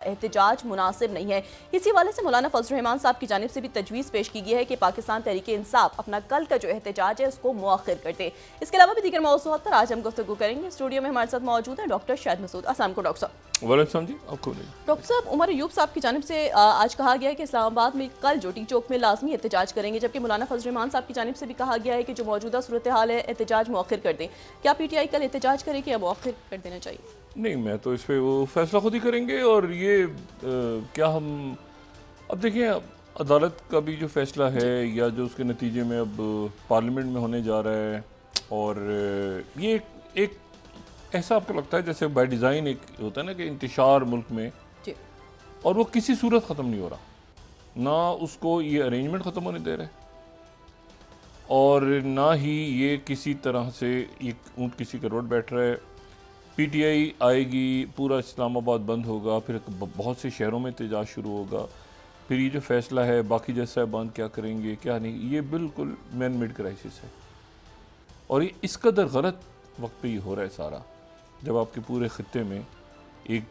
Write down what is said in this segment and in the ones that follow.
एहतजाज मुनासिब नहीं है। इसी वाले से मौलाना फजल रहमान साहब की जानिब से भी तजवीज़ पेश की गई है कि पाकिस्तान तहरीक इंसाफ अपना कल का जो एहतजाज है उसको मुअख्खर कर दे। इसके अलावा भी दीगर मौज़ूआत पर आज हम गुफ्तगू करेंगे। स्टूडियो में हमारे साथ मौजूद हैं डॉक्टर शाहिद मसूद। अस्सलाम वालेकुम डॉक्टर साहब। वालेकुम जी, आपको डॉक्टर साहब, उमर अयूब साहब की जानिब से आज कहा गया है कि इस्लामाबाद में कल जो टी चौक में लाजमी एहतजाज करेंगे, जबकि मौलाना फजल रहमान साहब की जानिब से भी कहा गया है कि जो मौजूदा सूरत हाल है एहतजाज मुअख्खर कर दें। क्या PTI कल एहतजाज करेगी या मुअख्खर कर देना चाहिए? नहीं, मैं तो इस पर वो फैसला खुद ही करेंगे। और ये क्या हम अब देखें, अदालत का भी जो फैसला है या जो उसके नतीजे में अब पार्लियामेंट में होने जा रहा है, और ये एक ऐसा आपको लगता है जैसे बाय डिज़ाइन एक होता है ना कि इंतशार मुल्क में, और वो किसी सूरत ख़त्म नहीं हो रहा, ना उसको ये अरेंजमेंट ख़त्म होने दे रहे और ना ही ये किसी तरह से ये ऊँट किसी का रोड बैठ रहा है। PTI आएगी, पूरा इस्लामाबाद बंद होगा, फिर बहुत से शहरों में एहतजाज शुरू होगा, फिर ये जो फैसला है बाकी जज साहबान क्या करेंगे क्या नहीं, ये बिल्कुल मैन मेड क्राइसिस है। और ये इस कदर गलत वक्त पे ये हो रहा है सारा, जब आपके पूरे खत्ते में एक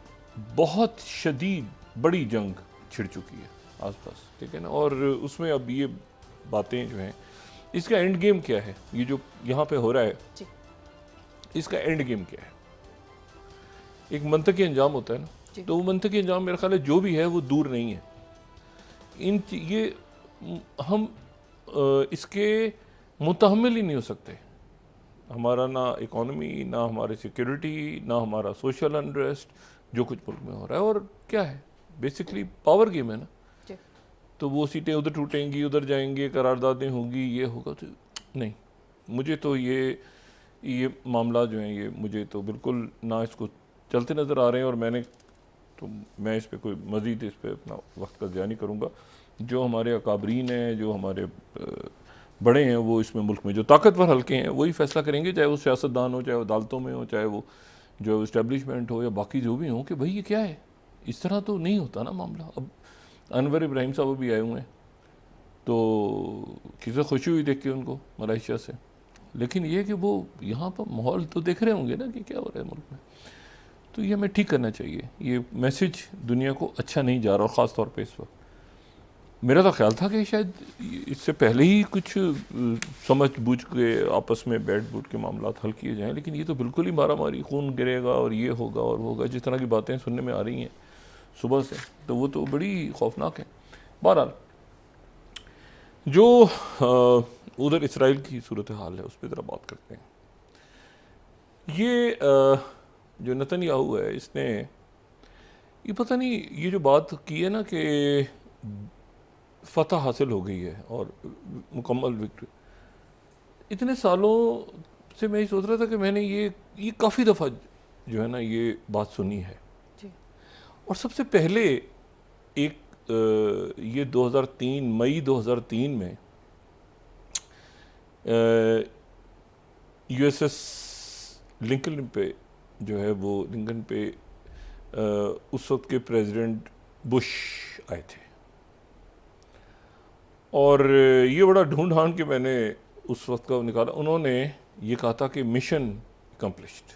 बहुत शदीद बड़ी जंग छिड़ चुकी है आसपास, ठीक है ना। और उसमें अब ये बातें जो हैं, इसका एंड गेम क्या है, ये जो यहाँ पे हो रहा है इसका एंड गेम क्या है? एक मंतकी अंजाम होता है ना, तो वो मंतकी अंजाम मेरा ख्याल है जो भी है वो दूर नहीं है। ये हम इसके मुतहम्मिल ही नहीं हो सकते। हमारा ना इकोनॉमी, ना हमारी सिक्योरिटी, ना हमारा सोशल अनरेस्ट, जो कुछ मुल्क में हो रहा है। और क्या है, बेसिकली पावर गेम है ना। तो वो सीटें उधर टूटेंगी, उधर जाएंगे, करारदादें होंगी, ये होगा। तो नहीं, मुझे तो ये मामला जो है, ये मुझे तो बिल्कुल ना इसको चलते नज़र आ रहे हैं। और मैं इस पर कोई मज़ीद इस पर अपना वक्त का ज़िया नहीं करूँगा। जो हमारे अकाबरीन हैं, जो हमारे बड़े हैं, वो इसमें मुल्क में जो ताकतवर हल्के हैं वही फैसला करेंगे, चाहे वो सियासतदान हो, चाहे वो अदालतों में हो, चाहे वो जो इस्टेब्लिशमेंट हो या बाकी जो भी हो, कि भाई ये क्या है। इस तरह तो नहीं होता ना मामला। अब अनवर इब्राहिम साहब भी आए हुए हैं, तो किसी खुशी हुई देख के उनको मलेशिया से, लेकिन ये कि वो यहाँ पर माहौल तो देख रहे होंगे ना कि क्या हो रहा है मुल्क में। तो ये हमें ठीक करना चाहिए। ये मैसेज दुनिया को अच्छा नहीं जा रहा, और ख़ास तौर पे इस वक्त। मेरा तो ख्याल था कि शायद इससे पहले ही कुछ समझ बूझ के आपस में बैठ बूट के मामला हल किए जाएं, लेकिन ये तो बिल्कुल ही मारा मारी, खून गिरेगा और ये होगा और वो होगा, जिस तरह की बातें सुनने में आ रही हैं सुबह से, तो वो तो बड़ी खौफनाक है। बहरहाल, जो उधर इसराइल की सूरत हाल है उस पर ज़रा बात करते हैं। ये जो नेतन्याहू है, इसने ये पता नहीं ये जो बात की है ना कि फतह हासिल हो गई है और मुकम्मल विक्ट्री, इतने सालों से मैं ये सोच रहा था कि मैंने ये काफ़ी दफ़ा जो है ना ये बात सुनी है जी। और सबसे पहले एक ये 2003 मई 2003 में USS लिंकन पे जो है वो लिंकन पे उस वक्त के प्रेसिडेंट बुश आए थे, और ये बड़ा ढूंढ ढांड के मैंने उस वक्त का निकाला। उन्होंने ये कहा था कि मिशन अकम्प्लिश्ड।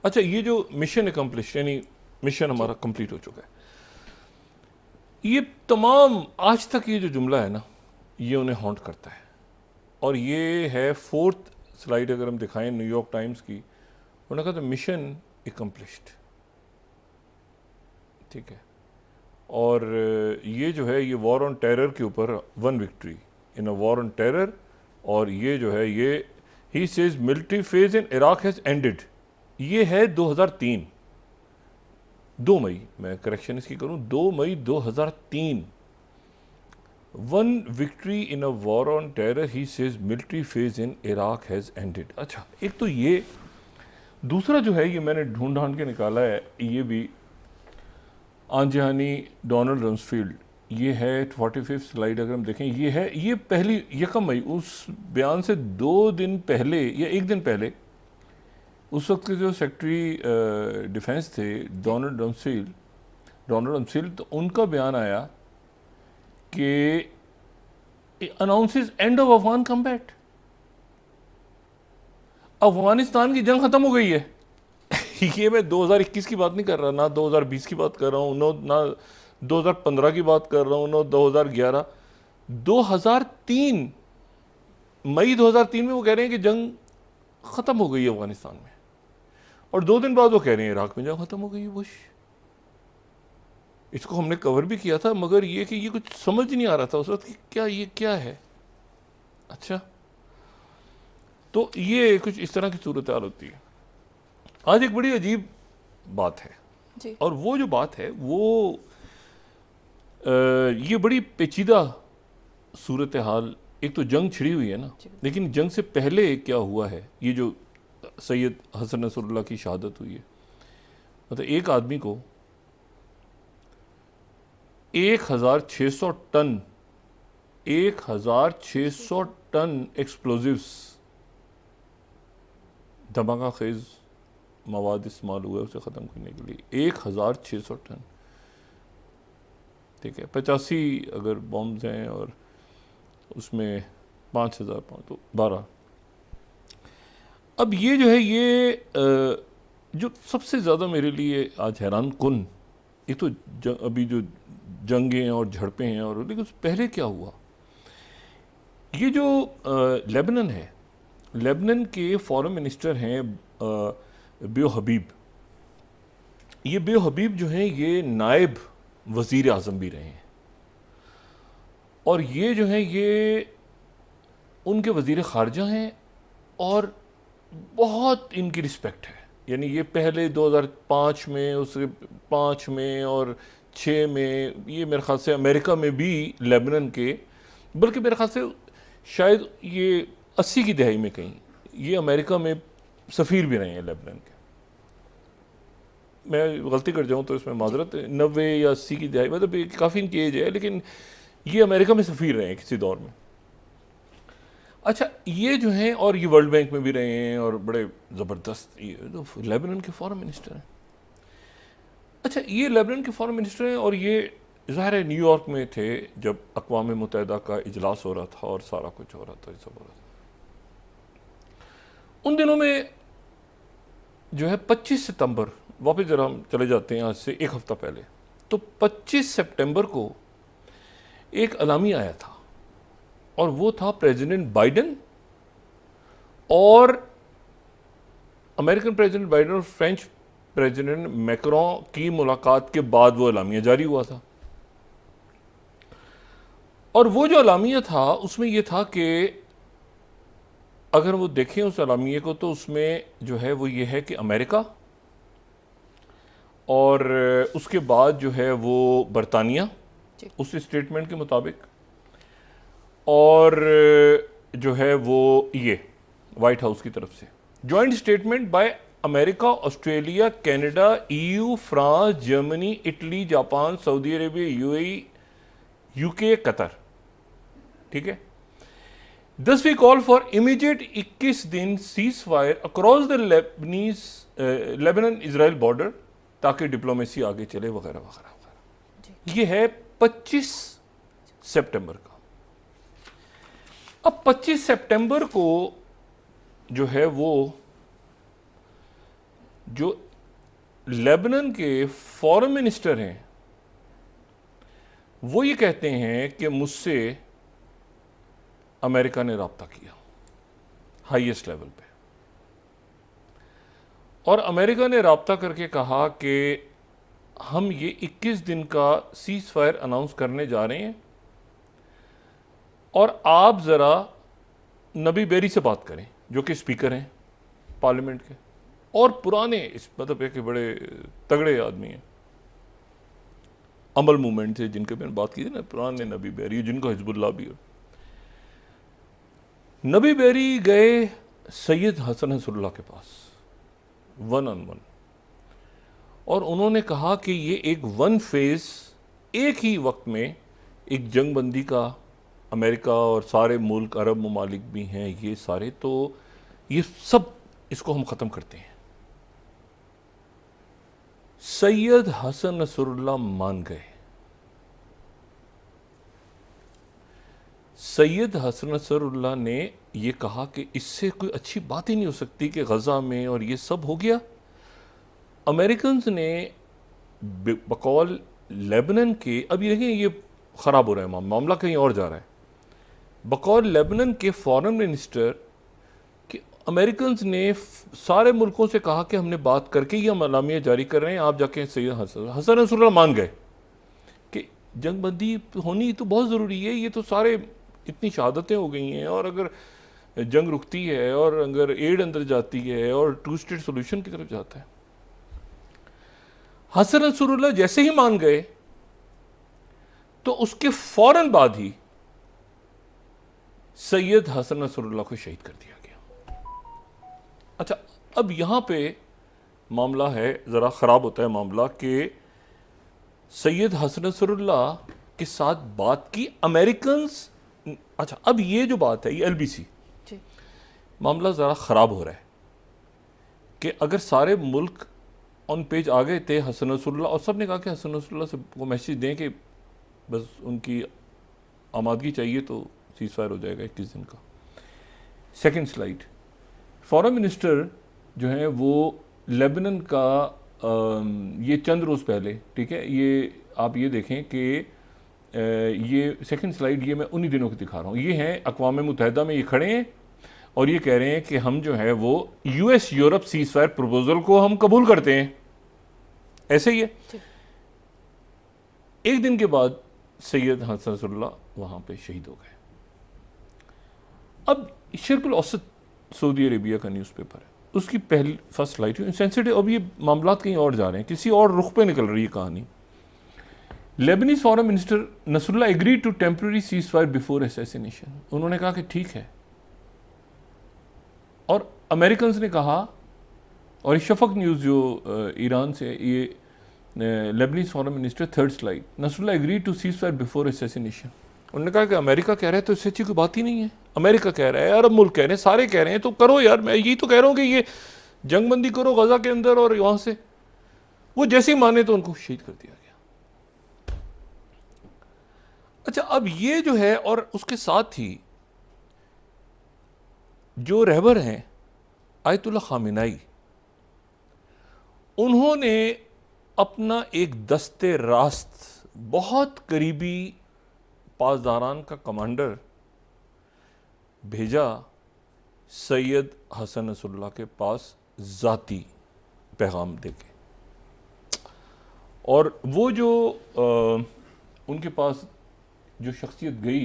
अच्छा, ये जो मिशन अकम्प्लिश्ड यानी मिशन हमारा कंप्लीट हो चुका है, ये तमाम आज तक ये जो जुमला है ना, ये उन्हें हॉन्ट करता है। और ये है 4th स्लाइड, अगर हम दिखाएं न्यूयॉर्क टाइम्स की, उन्होंने कहा था मिशन अकम्प्लिश्ड, ठीक है। और ये जो है ये वॉर ऑन टेरर के ऊपर one victory in a war on terror, और ये जो है ये he says military phase in Iraq has ended, ये है 2003 2 मई, मैं करेक्शन इसकी करूं, 2 मई 2003, one victory in a war on terror, he says military phase in Iraq has ended. अच्छा, एक तो ये, दूसरा जो है ये मैंने ढूंढ ढांड के निकाला है, ये भी आंजहानी डोनाल्ड रम्सफील्ड, ये है 45th स्लाइड, अगर हम देखें, ये है ये पहली 1 मई, उस बयान से 2 दिन पहले या 1 दिन पहले उस वक्त के जो सेक्रेटरी डिफेंस थे डोनाल्ड रम्सफील्ड, तो उनका बयान आया कि announces end of Afghan combat, Afghanistan की जंग खत्म हो गई है। ये मैं 2021 की बात नहीं कर रहा, ना 2020 की बात कर रहा हूँ, ना 2015 की बात कर रहा हूँ, ना 2011, 2003, मई 2003 में वो कह रहे हैं कि जंग ख़त्म हो गई है अफगानिस्तान में, और 2 दिन बाद वो कह रहे हैं इराक में जंग ख़त्म हो गई है। बुश, इसको हमने कवर भी किया था, मगर ये कि ये कुछ समझ नहीं आ रहा था उस वक्त कि क्या ये क्या है। अच्छा, तो ये कुछ इस तरह की सूरत हाल होती है। आज एक बड़ी अजीब बात है जी। और वो जो बात है वो ये बड़ी पेचीदा सूरत हाल। एक तो जंग छिड़ी हुई है ना, लेकिन जंग से पहले क्या हुआ है, ये जो सैयद हसन नसरुल्लाह की शहादत हुई है, मतलब एक आदमी को 1600 टन 1600 टन एक्सप्लोजिव्स, धमाका खेज मवाद इस्तेमाल हुआ है उसे ख़त्म करने के लिए। 1600 टन, ठीक है, 85 अगर बॉम्ब्स हैं और उसमें 5000 पाउंड, तो 12। अब ये जो है ये जो सबसे ज़्यादा मेरे लिए आज हैरान कुन, एक तो अभी जो जंगें और झड़पें हैं, और लेकिन पहले क्या हुआ, ये जो लेबनान है, लेबनान के फॉरेन मिनिस्टर हैं बेओ हबीब। ये बेओ हबीब जो हैं ये नायब वज़ीर आज़म भी रहे हैं, और ये जो हैं ये उनके वज़ीर ख़ारजा हैं, और बहुत इनकी रिस्पेक्ट है। यानी ये पहले 2005 में, उसके 5 में और 6 में, ये मेरे ख़्याल से अमेरिका में भी लेबनान के, बल्कि मेरे ख़्याल से शायद ये 80 की दहाई में कहीं ये अमेरिका में सफ़ीर भी रहे हैं लेबनान के। मैं गलती कर जाऊँ तो इसमें माजरत, 90 या 80 की दहाई, मतलब काफ़ी इनकी एज है, लेकिन ये अमेरिका में सफ़ीर रहे हैं किसी दौर में। अच्छा, ये जो हैं, और ये वर्ल्ड बैंक में भी रहे हैं, और बड़े ज़बरदस्त ये तो लेबनान के फॉरेन मिनिस्टर हैं। अच्छा, ये लेबनान के फॉरेन मिनिस्टर हैं, और ये ज़ाहिर है न्यूयॉर्क में थे जब अक़वाम मुत्तहिदा का इजलास हो रहा था और सारा कुछ हो रहा था, ये सब हो रहा था। उन दिनों में जो है 25 सितंबर, वापस जरा हम चले जाते हैं आज से 1 हफ़्ता पहले, तो 25 सितंबर को एक अलामी आया था, और वो था प्रेसिडेंट बाइडेन और अमेरिकन प्रेसिडेंट बाइडेन और फ्रेंच प्रेसिडेंट मैक्रोन की मुलाकात के बाद वो अलामिया जारी हुआ था। और वो जो अलामिया था उसमें ये था कि अगर वो देखें उस अलामिया को, तो उसमें जो है वो ये है कि अमेरिका, और उसके बाद जो है वो बरतानिया उस स्टेटमेंट के मुताबिक, और जो है वो ये वाइट हाउस की तरफ से joint statement by America, Australia, Canada, EU, France, Germany, Italy, Japan, Saudi Arabia, UAE, UK, Qatar, ठीक है। Thus we call for immediate 21 दिन cease fire across the Lebanon Israel border, ताकि डिप्लोमेसी आगे चले वगैरह वगैरह वगैरह। ये है 25 सितंबर का। अब 25 सितंबर को जो है वो जो लेबनान के फॉरेन मिनिस्टर हैं वो ये कहते हैं कि मुझसे अमेरिका ने राब्ता किया हाईएस्ट लेवल पे, और अमेरिका ने राब्ता करके कहा कि हम ये 21 दिन का सीज फायर अनाउंस करने जा रहे हैं, और आप ज़रा नबी बेरी से बात करें जो कि स्पीकर हैं पार्लियामेंट के, और पुराने इस मतलब कि बड़े तगड़े आदमी हैं, अमल मूवमेंट से जिनके मैंने बात की थी ना, पुराने नबी बेरी, जिनको हिजबुल्लाह भी हो। नबी बेरी गए सैयद हसन नसरुल्लाह के पास 1-on-1, और उन्होंने कहा कि ये एक 1 फेज़, एक ही वक्त में एक जंगबंदी का, अमेरिका और सारे मुल्क अरब ममालिक भी हैं ये सारे, तो ये सब इसको हम ख़त्म करते हैं। सैयद हसन नसरुल्लाह मान गए। सैयद हसन नसरुल्लाह ने ये कहा कि इससे कोई अच्छी बात ही नहीं हो सकती कि गज़ा में और ये सब हो गया, अमेरिकन्स ने बकौल लेबनान के, अब ये देखें ये ख़राब हो रहा है, मामला कहीं और जा रहा है। बकौल लेबनान के फॉरेन मिनिस्टर कि अमेरिकन्स ने सारे मुल्कों से कहा कि हमने बात करके ये मलामिया जारी कर रहे हैं, आप जाके सैयद हसन नसरुल्लाह मान गए कि जंगबंदी होनी तो बहुत ज़रूरी है, ये तो सारे इतनी शहादतें हो गई हैं, और अगर जंग रुकती है और अगर एड अंदर जाती है और टू स्टेट सोल्यूशन की तरफ जाता है। हसन नसरुल्लाह जैसे ही मान गए तो उसके फौरन बाद ही सैयद हसन नसरुल्लाह को शहीद कर दिया गया। अच्छा, अब यहां पे मामला है, जरा खराब होता है मामला कि सैयद हसन नसरुल्लाह के साथ बात की अमेरिकन्स। अच्छा, अब ये जो बात है ये एलबीसी, मामला ज़रा ख़राब हो रहा है कि अगर सारे मुल्क ऑन पेज आ गए थे हसन नसरुल्लाह, और सब ने कहा कि हसन नसरुल्लाह से वो मैसेज दें कि बस उनकी आमादगी चाहिए तो सीज़ फायर हो जाएगा 21 दिन का। सेकंड स्लाइड, फॉरेन मिनिस्टर जो है वो लेबनान का ये चंद रोज़ पहले, ठीक है, ये आप ये देखें कि ये सेकंड स्लाइड ये मैं उन्हीं दिनों को दिखा रहा हूँ। ये हैं अक़वाम मुत्तहिदा में, ये खड़े हैं और ये कह रहे हैं कि हम जो है वो US Europe seize fire proposal को हम कबूल करते हैं। ऐसे ही है। एक दिन के बाद सैयद हसन नसरुल्लाह वहां पे शहीद हो गए। अब शर्क़ुल औसत सऊदी अरेबिया का न्यूज़पेपर है, उसकी पहली फर्स्ट स्लाइड सेंसिटिव, अब ये मामला कहीं और जा रहे हैं, किसी और रुख पे निकल रही है कहानी। Lebanese foreign minister Nasrallah agree to temporary cease fire before assassination, उन्होंने कहा कि ठीक है, और अमेरिकन्स ने कहा, और शफक न्यूज़ जो ईरान से, ये Lebanese foreign minister, third slide, Nasrallah agree to cease fire before assassination. उन्होंने कहा कि अमेरिका कह रहा है तो इससे अच्छी कोई बात ही नहीं है। अमेरिका कह रहा है, अरब मुल्क कह रहे हैं, सारे कह रहे हैं, तो करो यार, मैं यही तो कह रहा हूँ कि ये जंगबंदी करो गजा के अंदर, और वहाँ से वो जैसे ही माने तो उनको शहीद कर दिया गया। अच्छा, अब ये जो है, और उसके साथ ही जो रहबर हैं आयतुल्लाह खामेनी, उन्होंने अपना एक दस्ते रास्त, बहुत करीबी पासदारान का कमांडर भेजा सैयद हसन नसरुल्लाह के पास ज़ाती पैगाम देके, और वो जो उनके पास जो शख्सियत गई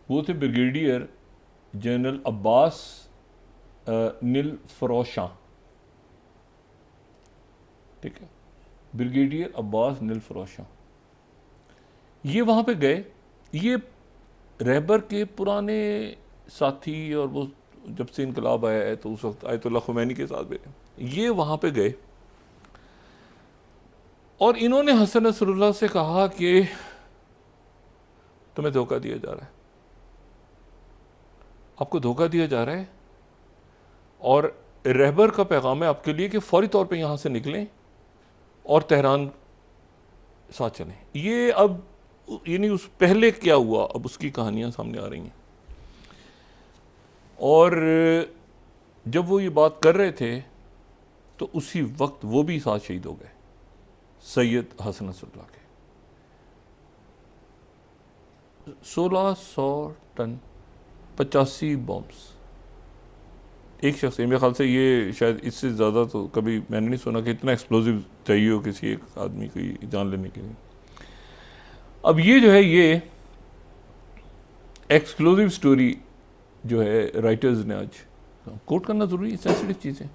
वो थे ब्रिगेडियर जनरल अब्बास नील फरोशां, ठीक है, ब्रिगेडियर अब्बास नील फरोशां, ये वहाँ पे गए। ये रहबर के पुराने साथी, और वो जब से इनकलाब आया है तो उस वक्त आयतुल्लाह खुमैनी के साथ भी ये वहाँ पे गए, और इन्होंने हसन नसरुल्लाह से कहा कि तुम्हें धोखा दिया जा रहा है, आपको धोखा दिया जा रहा है, और रहबर का पैगाम है आपके लिए कि फौरी तौर पे यहाँ से निकलें और तेहरान साथ चलें। ये अब यानी उस पहले क्या हुआ, अब उसकी कहानियाँ सामने आ रही हैं। और जब वो ये बात कर रहे थे तो उसी वक्त वो भी साथ शहीद हो गए, सैयद हसन नसरुल्लाह के। 1600 टन 85 बॉम्ब्स एक शख्स, मेरे ख्याल से ये शायद इससे ज़्यादा तो कभी मैंने नहीं सुना कि इतना एक्सप्लोजिव चाहिए हो किसी एक आदमी की जान लेने के लिए। अब ये जो है, ये एक्सक्लूसिव स्टोरी जो है राइटर्स ने आज कोट करना ज़रूरी है, सेंसिटिव चीज़ें।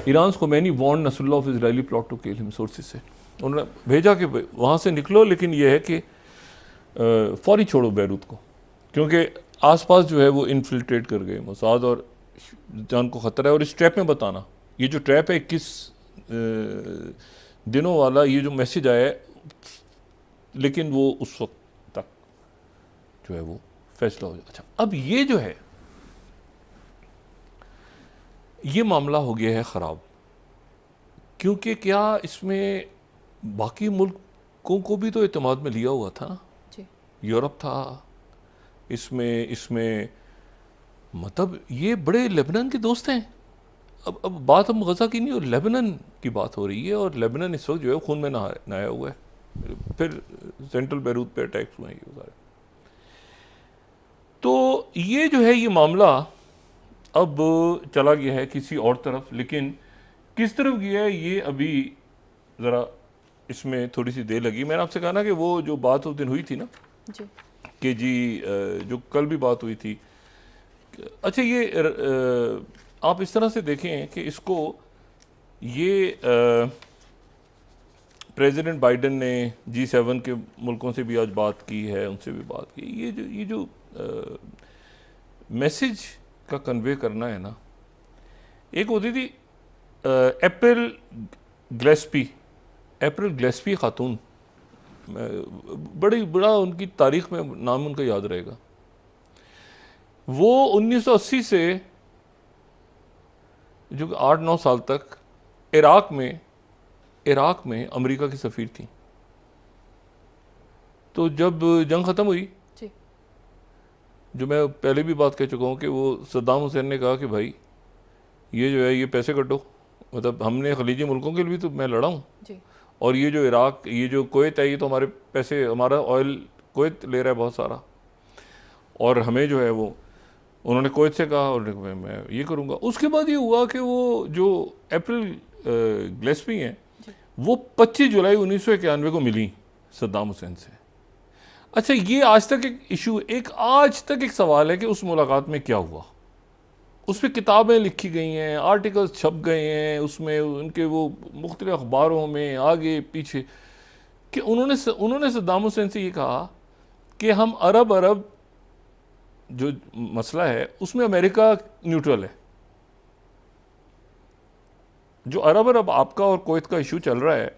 Iran Khomeini warn Nasrallah of Israeli plot to kill him, sources से उन्होंने भेजा कि वहाँ से निकलो, लेकिन यह है कि फौरी छोड़ो बैरूत को, क्योंकि आसपास जो है वो इन्फिल्ट्रेट कर गए मोसाद, और जान को ख़तरा है। और इस ट्रैप में बताना, ये जो ट्रैप है 21 दिनों वाला, ये जो मैसेज आया है, लेकिन वो उस वक्त तक जो है वो फैसला हो जाए। अच्छा, अब ये जो है, ये मामला हो गया है ख़राब, क्योंकि क्या इसमें बाकी मुल्कों को भी तो एतमाद में लिया हुआ था, यूरोप था इसमें मतलब ये बड़े लेबनान के दोस्त हैं, अब बात हम गजा की नहीं और लेबनान की बात हो रही है, और लेबनान इस वक्त जो है खून में नहाया हुआ है। फिर सेंट्रल बैरूत पे अटैक्स हुए हैं ये सारे। तो ये जो है ये मामला अब चला गया है किसी और तरफ, लेकिन किस तरफ गया है ये अभी ज़रा इसमें थोड़ी सी देर लगी। मैंने आपसे कहा ना कि वो जो बात उस दिन हुई थी ना जी कि जी जो कल भी बात हुई थी, अच्छा ये आप इस तरह से देखें कि इसको ये प्रेसिडेंट बाइडेन ने G7 के मुल्कों से भी आज बात की है, उनसे भी बात की। ये जो मैसेज का कन्वे करना है ना, एक होती थी अप्रैल ग्लेस्पी खातून, बड़ा उनकी तारीख में नाम उनका याद रहेगा। वो 1980 से जो 8-9 साल तक इराक में अमेरिका की सफ़ीर थी। तो जब जंग ख़त्म हुई, जी जो मैं पहले भी बात कह चुका हूँ कि वो सद्दाम हुसैन ने कहा कि भाई ये जो है ये पैसे कटो, मतलब हमने खलीजी मुल्कों के लिए भी तो मैं लड़ा हूँ, जी और ये जो इराक, ये जो कुवैत है, ये तो हमारे पैसे, हमारा ऑयल कुवैत ले रहा है बहुत सारा, और हमें जो है वो उन्होंने कुवैत से कहा और मैं ये करूँगा। उसके बाद ये हुआ कि वो जो अप्रैल ग्लेस्पी हैं वो 25 जुलाई 1991 को मिली सद्दाम हुसैन से। अच्छा, ये आज तक एक इशू, आज तक एक सवाल है कि उस मुलाकात में क्या हुआ। उस पर किताबें लिखी गई हैं, आर्टिकल्स छप गए हैं, उसमें उनके वो मुख्तलिफ अखबारों में आगे पीछे, कि उन्होंने सद्दाम हुसैन से ये कहा कि हम अरब जो मसला है उसमें अमेरिका न्यूट्रल है। जो अरब आपका और कुवैत का इशू चल रहा है,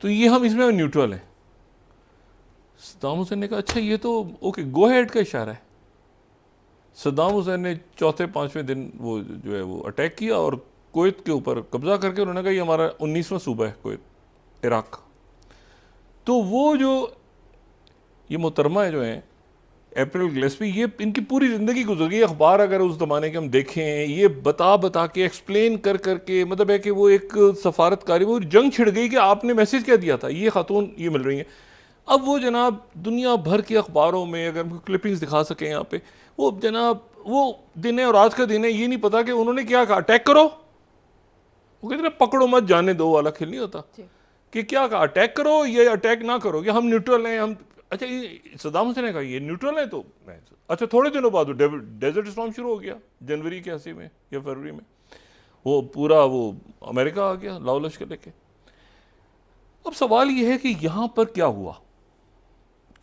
तो ये हम इसमें न्यूट्रल हैं। सद्दाम हुसैन ने कहा अच्छा ये तो ओके, गो हेड का इशारा है। सद्दाम हुसैन ने 4-5वें दिन वो जो है वो अटैक किया और कुवैत के ऊपर कब्जा करके उन्होंने कहा ये हमारा 19वां सूबा है कुवैत, इराक का। तो वो जो ये मोहतरमा है जो है अप्रैल ग्लेस्पी, ये इनकी पूरी ज़िंदगी गुजर गई। अखबार अगर उस ज़माने के हम देखें, ये बता के एक्सप्लेन कर मतलब है कि वो एक सफारतकारी, वो जंग छिड़ गई कि आपने मैसेज क्या दिया था, ये खातून ये मिल रही हैं। अब वो जनाब दुनिया भर के अखबारों में, अगर हम क्लिपिंग्स दिखा सकें यहाँ पे, वो जनाब वो दिन है और आज का दिन है, ये नहीं पता कि उन्होंने क्या कहा, अटैक करो। वो कहते हैं पकड़ो मत जाने दो वाला खेल नहीं होता, कि क्या कहा, अटैक करो ये अटैक ना करो, कि हम न्यूट्रल हैं हम। अच्छा, ये सद्दाम हुसैन ने कहा ये न्यूट्रल है, तो अच्छा थोड़े दिनों बाद डेजर्ट स्टॉर्म शुरू हो गया, जनवरी के 80 में या फरवरी में, वो पूरा वो अमेरिका आ गया लाओ लश्कर लेके। अब सवाल ये है कि यहाँ पर क्या हुआ,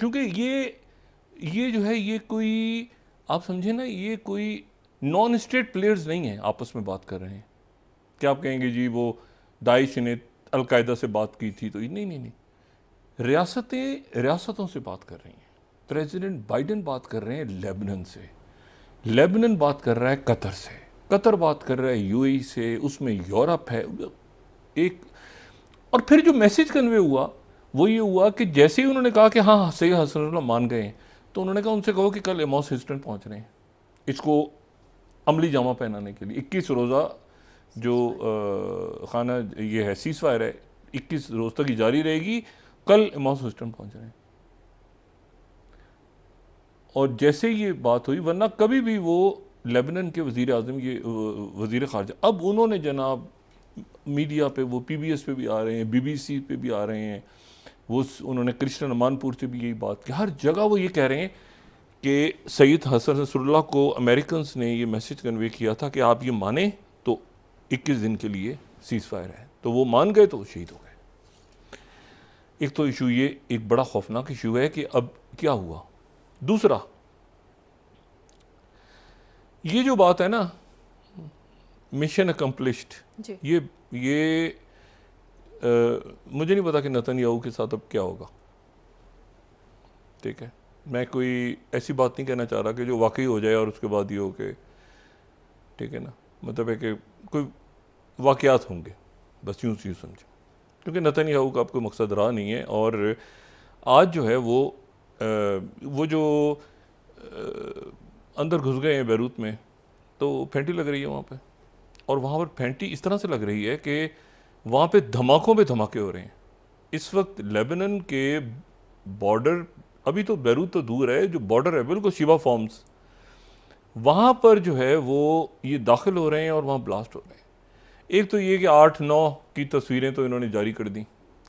क्योंकि ये जो है ये कोई, आप समझे ना, ये कोई नॉन स्टेट प्लेयर्स नहीं है आपस में बात कर रहे हैं। क्या आप कहेंगे जी वो दाइश ने अलकायदा से बात की थी, तो नहीं, रियासतों से बात कर रही हैं। प्रेसिडेंट बाइडेन बात कर रहे हैं लेबनान से, लेबनान बात कर रहा है कतर से, कतर बात कर रहा है यूएई से, उसमें यूरोप है एक। और फिर जो मैसेज कन्वे हुआ वो ये हुआ कि जैसे ही उन्होंने कहा कि हाँ सही हसन मान गए हैं, तो उन्होंने कहा उनसे कहो कि कल एमॉस ह्यूस्टन पहुंच रहे हैं इसको अमली जामा पहनाने के लिए। 21 रोज़ा जो खाना ये है सीज़ फायर है, 21 रोज़ तक ही जारी रहेगी, कल एमॉस ह्यूस्टन पहुंच रहे हैं। और जैसे ये बात हुई, वरना कभी भी वो लेबनान के वज़ीर आज़म, ये वज़ीर ख़ारजा, अब उन्होंने जनाब मीडिया पे, वो PBS पे भी आ रहे हैं, BBC पे भी आ रहे हैं, वो उन्होंने कृष्ण अमानपुर से भी यही बात की, हर जगह वो ये कह रहे हैं कि सैयद हसन नसरुल्लाह को अमेरिकन्स ने ये मैसेज कन्वे किया था कि आप ये माने तो 21 दिन के लिए सीज़ फायर है, तो वो मान गए तो शहीद हो गए। एक तो इशू ये एक बड़ा खौफनाक इशू है कि अब क्या हुआ। दूसरा, ये जो बात है ना मिशन अकम्पलिश्ड, ये मुझे नहीं पता कि नेतन्याहू के साथ अब क्या होगा। ठीक है, मैं कोई ऐसी बात नहीं कहना चाह रहा कि जो वाकई हो जाए और उसके बाद ये हो के, ठीक है ना, मतलब है कि कोई वाकयात होंगे, बस यूँ समझो, क्योंकि नेतन्याहू का आपको मकसद रहा नहीं है। और आज जो है वो जो अंदर घुस गए हैं बैरूत में, तो फेंटी लग रही है वहाँ पे, और वहाँ पर फेंटी इस तरह से लग रही है कि वहाँ पे धमाकों पे धमाके हो रहे हैं इस वक्त। लेबनान के बॉर्डर, अभी तो बैरूत तो दूर है, जो बॉर्डर है बिल्कुल शिबा फॉर्म्स, वहाँ पर जो है वो ये दाखिल हो रहे हैं और वहाँ ब्लास्ट हो रहे हैं। एक तो ये कि 8-9 की तस्वीरें तो इन्होंने जारी कर दी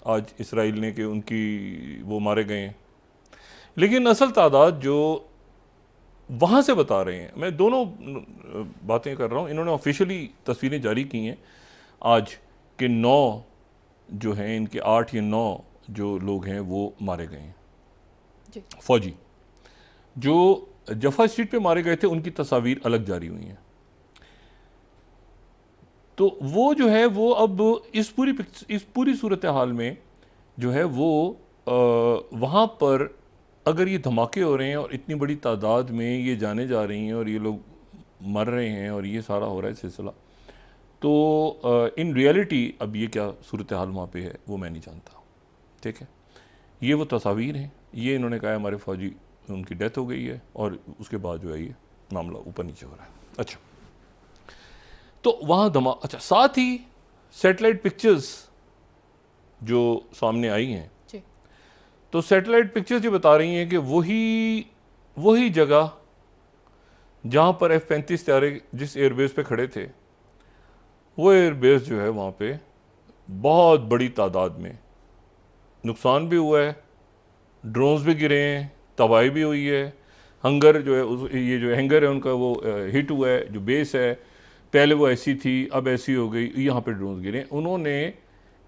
आज इसराइल ने कि उनकी वो मारे गए हैं, लेकिन असल तादाद जो वहाँ से बता रहे हैं, मैं दोनों बातें कर रहा हूँ, इन्होंने ऑफिशियली तस्वीरें जारी की हैं आज कि 9 जो हैं, इनके 8 या 9 जो लोग हैं वो मारे गए हैं जी। फौजी। जो जफा स्ट्रीट पे मारे गए थे उनकी तस्वीर अलग जारी हुई हैं। तो वो जो है वो अब इस पूरी सूरत हाल में जो है वो वहाँ पर अगर ये धमाके हो रहे हैं और इतनी बड़ी तादाद में ये जाने जा रही हैं और ये लोग मर रहे हैं और ये सारा हो रहा है सिलसिला, तो इन रियलिटी अब ये क्या सूरत हाल वहाँ पे है वो मैं नहीं जानता। ठीक है, ये वो तस्वीर हैं, ये इन्होंने कहा हमारे फौजी उनकी डेथ हो गई है और उसके बाद जो है ये मामला ऊपर नीचे हो रहा है। अच्छा, तो वहाँ अच्छा, साथ ही सैटेलाइट पिक्चर्स जो सामने आई हैं, तो सैटेलाइट पिक्चर्स ये बता रही हैं कि वही जगह जहाँ पर F-35 त्यारे जिस एयरबेस पे खड़े थे, वो एयरबेस जो है वहाँ पे बहुत बड़ी तादाद में नुकसान भी हुआ है, ड्रोन्स भी गिरे हैं, तबाही भी हुई है, हंगर जो है ये जो हैंगर है उनका वो हिट हुआ है, जो बेस है पहले वो ऐसी थी अब ऐसी हो गई, यहाँ पे ड्रोन्स गिरे। उन्होंने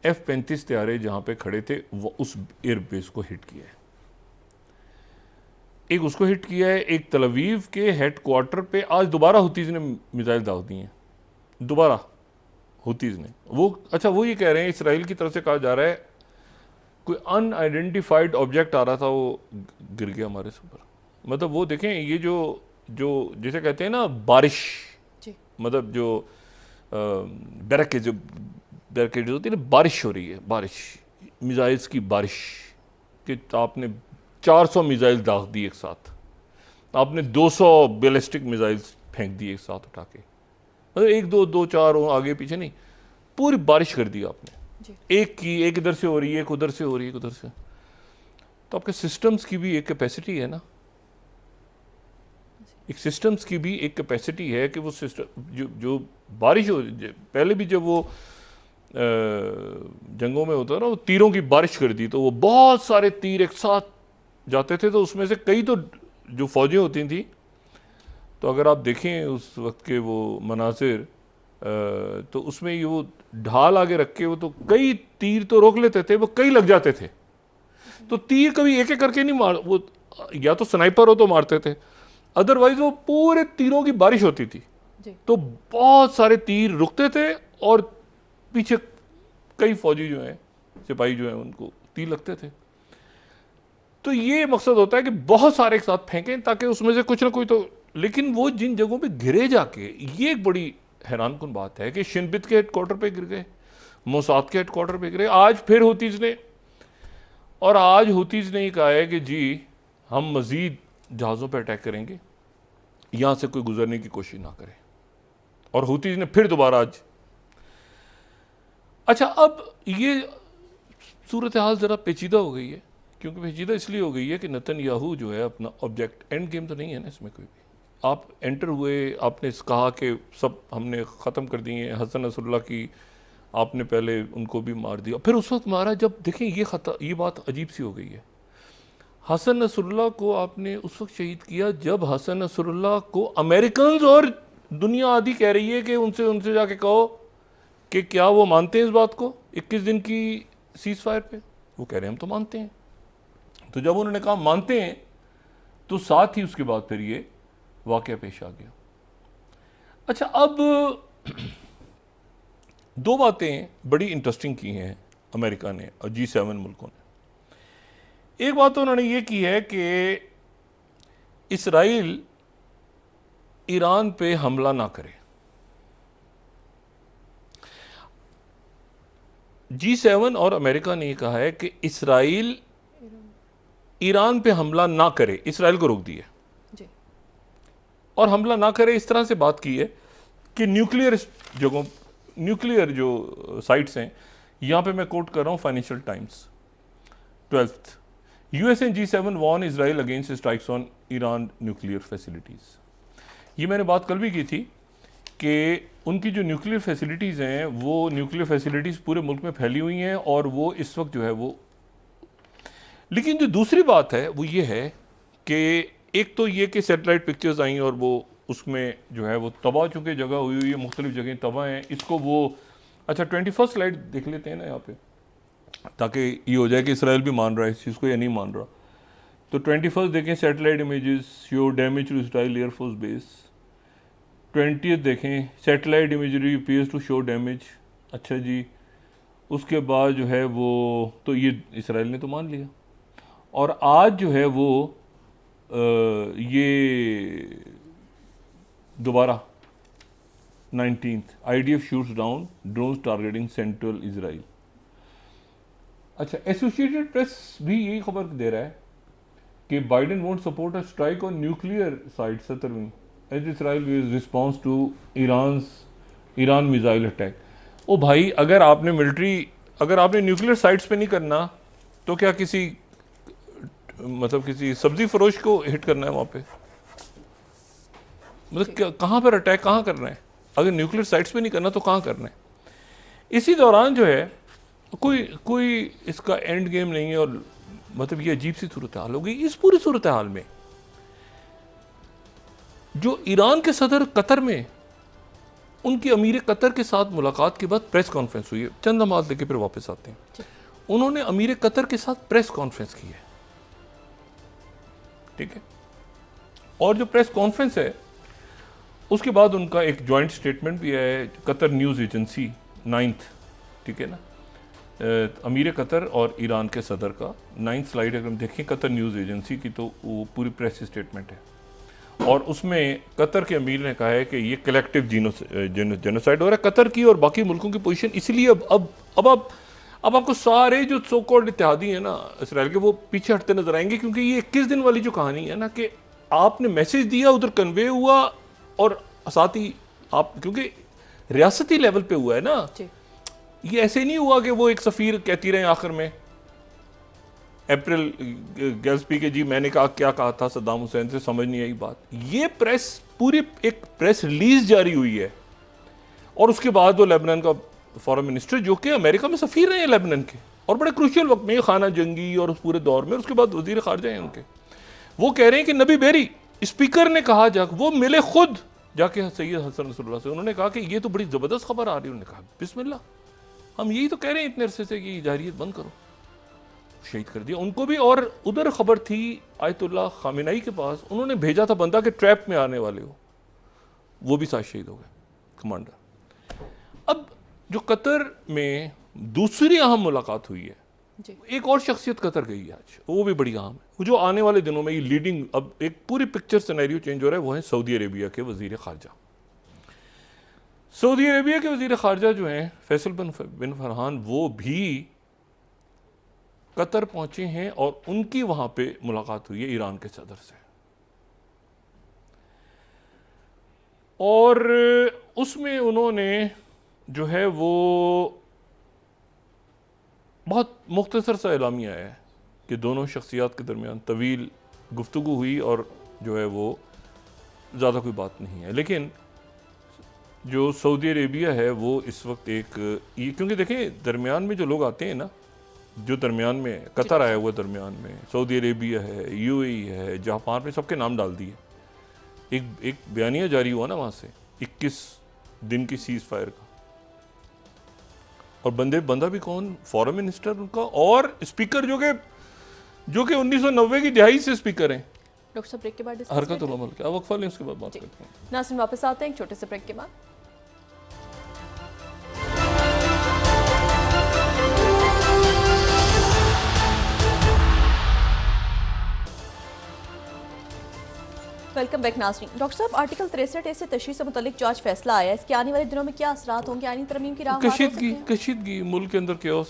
F-35 त्यारे जहाँ पे खड़े थे वो उस एयरबेस को हिट किया है, एक उसको हिट किया है, एक तल अवीव के हेडक्वार्टर पे आज दोबारा हुतीज ने मिसाइल दाग दी हैं, दोबारा हुतीज ने। वो अच्छा, वो ये कह रहे हैं इसराइल की तरफ से कहा जा रहा है कोई अनआइडेंटिफाइड ऑब्जेक्ट आ रहा था वो गिर गया हमारे ऊपर। मतलब वो देखें, ये जो जैसे कहते हैं ना बारिश, मतलब जो बैरकेड होती है ना, बारिश हो रही है, बारिश मिसाइल्स की बारिश, कि आपने 400 मिसाइल दाग दी एक साथ, आपने 200 बैलिस्टिक मिसाइल्स फेंक दी एक साथ उठा के, मतलब एक दो चार आगे पीछे नहीं, पूरी बारिश कर दी आपने एक इधर से हो रही है, एक उधर से हो रही है, एक उधर से। तो आपके सिस्टम्स की भी एक कैपेसिटी है ना, एक सिस्टम्स की भी एक कैपेसिटी है कि वो सिस्टम जो बारिश हो, पहले भी जब वो जंगों में होता है ना, वो तीरों की बारिश कर दी, तो वो बहुत सारे तीर एक साथ जाते थे, तो उसमें से कई तो जो फौजें होती थी, तो अगर आप देखें उस वक्त के वो मनासिर, तो उसमें ये वो ढाल आगे रख के वो तो कई तीर तो रोक लेते थे, वो कई लग जाते थे। तो तीर कभी एक एक करके नहीं मार, वो या तो स्नाइपर हो तो मारते थे, अदरवाइज वो पूरे तीरों की बारिश होती थी। तो बहुत सारे तीर रुकते थे और पीछे कई फौजी जो हैं, सिपाही जो हैं, उनको तीर लगते थे। तो ये मकसद होता है कि बहुत सारे एक साथ फेंकें ताकि उसमें से कुछ ना कोई तो, लेकिन वो जिन जगहों पे गिरे जाके, ये एक बड़ी हैरानकुन बात है कि शिनबित के हेडक्वार्टर पे गिर गए, मोसाद के हेडक्वार्टर पे गिरे, आज फिर हुतीज ने, और आज हुतीज ने ही कहा है कि जी हम मजीद जहाज़ों पर अटैक करेंगे, यहाँ से कोई गुजरने की कोशिश ना करे, और हुतीज ने फिर दोबारा आज। अच्छा, अब ये सूरत हाल ज़रा पेचीदा हो गई है, क्योंकि पेचीदा इसलिए हो गई है कि नेतन्याहू जो है अपना ऑब्जेक्ट, एंड गेम तो नहीं है ना इसमें कोई भी, आप एंटर हुए, आपने कहा कि सब हमने ख़त्म कर दिए हैं, हसन नसरुल्लाह की आपने पहले उनको भी मार दिया, फिर उस वक्त मारा जब देखें ये बात अजीब सी हो गई है, हसन नसरुल्लाह को आपने उस वक्त शहीद किया जब हसन नसरुल्लाह को अमेरिकन और दुनिया आदि कह रही है कि उनसे जाके कहो कि क्या वो मानते हैं इस बात को 21 दिन की सीज फायर पे, वो कह रहे हैं हम तो मानते हैं। तो जब उन्होंने कहा मानते हैं, तो साथ ही उसके बाद फिर ये वाकया पेश आ गया। अच्छा, अब दो बातें बड़ी इंटरेस्टिंग की हैं अमेरिका ने और G7 मुल्कों ने। एक बात तो उन्होंने ये की है कि इसराइल ईरान पे हमला ना करे। G7 और अमेरिका ने कहा है कि इसराइल ईरान पे हमला ना करे, इसराइल को रोक दिया। और हमला ना करे, इस तरह से बात की है कि न्यूक्लियर जगहों, न्यूक्लियर जो साइट्स हैं, यहाँ पे मैं कोट कर रहा हूँ financial times 12th, US and G7 warn Israel against strikes on Iran nuclear facilities। ये मैंने बात कल भी की थी कि उनकी जो न्यूक्लियर फैसिलिटीज़ हैं वो न्यूक्लियर फैसिलिटीज़ पूरे मुल्क में फैली हुई हैं और वो इस वक्त जो है वो, लेकिन जो दूसरी बात है वो ये है कि एक तो ये कि सैटेलाइट पिक्चर्स आई और वो उसमें जो है वो तबाह चुके जगह हुई हुई है, मुख्तलिफ जगह तबाह हैं। इसको वो अच्छा 21st स्लाइड देख लेते हैं ना यहाँ पे, ताकि ये हो जाए कि इसराइल भी मान रहा है इस चीज़ को या नहीं मान रहा। तो 21st देखें, satellite images show damage to Israel air force base. 20th देखें, satellite imagery appears to show damage. अच्छा जी, उसके बाद जो है वो, तो ये इसराइल ने तो मान लिया। और आज जो है वो ये दोबारा 19th, IDF shoots down drones targeting central Israel. अच्छा, एसोसिएटेड प्रेस भी यही खबर दे रहा है कि Biden won't support a strike on nuclear site 17वीं as Israel weighs response to Iran missile attack. ओ भाई, अगर आपने न्यूक्लियर साइट्स पे नहीं करना तो क्या किसी किसी सब्जी फरोश को हिट करना है वहाँ पे? मतलब कहाँ पर अटैक कहाँ करना है? अगर न्यूक्लियर साइट्स पे नहीं करना तो कहाँ करना है? इसी दौरान जो है कोई इसका एंड गेम नहीं है और मतलब ये अजीब सी सूरत हाल हो गई। इस पूरी सूरत हाल में जो ईरान के सदर कतर में, उनकी अमीर कतर के साथ मुलाकात के बाद प्रेस कॉन्फ्रेंस हुई है। चंद हम लेके फिर वापस आते हैं। उन्होंने अमीर कतर के साथ प्रेस कॉन्फ्रेंस की है, ठीक है। और जो प्रेस कॉन्फ्रेंस है उसके बाद उनका एक जॉइंट स्टेटमेंट भी है कतर न्यूज़ एजेंसी 9th, ठीक है ना, अमीर कतर और ईरान के सदर का 9th स्लाइड अगर हम देखें कतर न्यूज़ एजेंसी की, तो वो पूरी प्रेस स्टेटमेंट है। और उसमें कतर के अमीर ने कहा है कि ये कलेक्टिव जेनोसाइड हो रहा है। कतर की और बाकी मुल्कों की पोजीशन इसलिए अब आपको सारे जो सो कॉल्ड इत्तेहादी हैं ना इसराइल के, वो पीछे हटते नजर आएंगे, क्योंकि ये 21 दिन वाली जो कहानी है ना कि आपने मैसेज दिया, उधर कन्वे हुआ और साथ ही आप, क्योंकि रियासती लेवल पे हुआ है ना, ये ऐसे नहीं हुआ कि वो एक सफीर कहती रहे आखिर में अप्रैल गैल्सपी के जी मैंने क्या कहा था सद्दाम हुसैन से, समझ नहीं आई बात। ये प्रेस पूरी एक प्रेस रिलीज जारी हुई है और उसके बाद वो लेबनान का फॉरेन मिनिस्टर, जो कि अमेरिका में सफीर रहे हैं लेबनान के और बड़े क्रूशियल वक्त में, खाना जंगी और उस पूरे दौर में, उसके बाद वजीर खारजा हैं उनके, वो कह रहे हैं कि नबी बेरी स्पीकर ने कहा वो मिले खुद जाके सैयद हसन नसरुल्लाह से, उन्होंने कहा कि ये तो बड़ी ज़बरदस्त खबर आ रही है। उन्होंने कहा बिस्मिल्लाह, हम यही तो कह रहे हैं इतने अरसे से कि जारियत बंद करो। शहीद कर दिया उनको भी। और उधर खबर थी आयतुल्लाह खामेनेई के पास, उन्होंने भेजा था बंदा के ट्रैप में आने वाले हो, वो भी साथ शहीद हो गए कमांडर। अब जो कतर में दूसरी अहम मुलाकात हुई है, एक और शख्सियत कतर गई है आज, वो भी बड़ी अहम है, जो आने वाले दिनों में ये लीडिंग, अब एक पूरी पिक्चर सिनेरियो चेंज हो रहा है, वो है सऊदी अरेबिया के वजीर खारजा। सऊदी अरेबिया के वजीर खारजा जो हैं फैसल बिन फरहान, वो भी कतर पहुंचे हैं और उनकी वहां पे मुलाकात हुई है ईरान के सदर से। और उसमें उन्होंने जो है वो बहुत मुख्तसर सा एलामिया है कि दोनों शख्सियात के दरमियान तवील गुफ्तगू हुई और जो है वो ज़्यादा कोई बात नहीं है। लेकिन जो सऊदी अरेबिया है वो इस वक्त एक ये, क्योंकि देखें दरमियान में जो लोग आते हैं ना, जो दरमियान में कतर आया हुआ, दरमियान में सऊदी अरेबिया है, UAE है, जापान में, सबके नाम डाल दिए। एक बयानिया जारी हुआ ना वहाँ से 21 दिन की सीज फायर का, और बंदा भी कौन, फॉरेन मिनिस्टर उनका और स्पीकर जो कि 1990 की दिहाई से स्पीकर हैं। डॉक्टर साहब ब्रेक के बाद हरकत उल अमल क्या वक्फा लें, उसके बाद बात करते हैं। नाज़रीन वापस आते हैं एक छोटे से ब्रेक के बाद। वेलकम बैक नाज़रीन। डॉक्टर साहब, आर्टिकल 63A से तशरीह से मुतालिक जो आज फैसला आया है, इसके आने वाले दिनों में क्या असरात होंगे? आईनी तरमीम की राह कशीदगी मुल्क के अंदर क्योस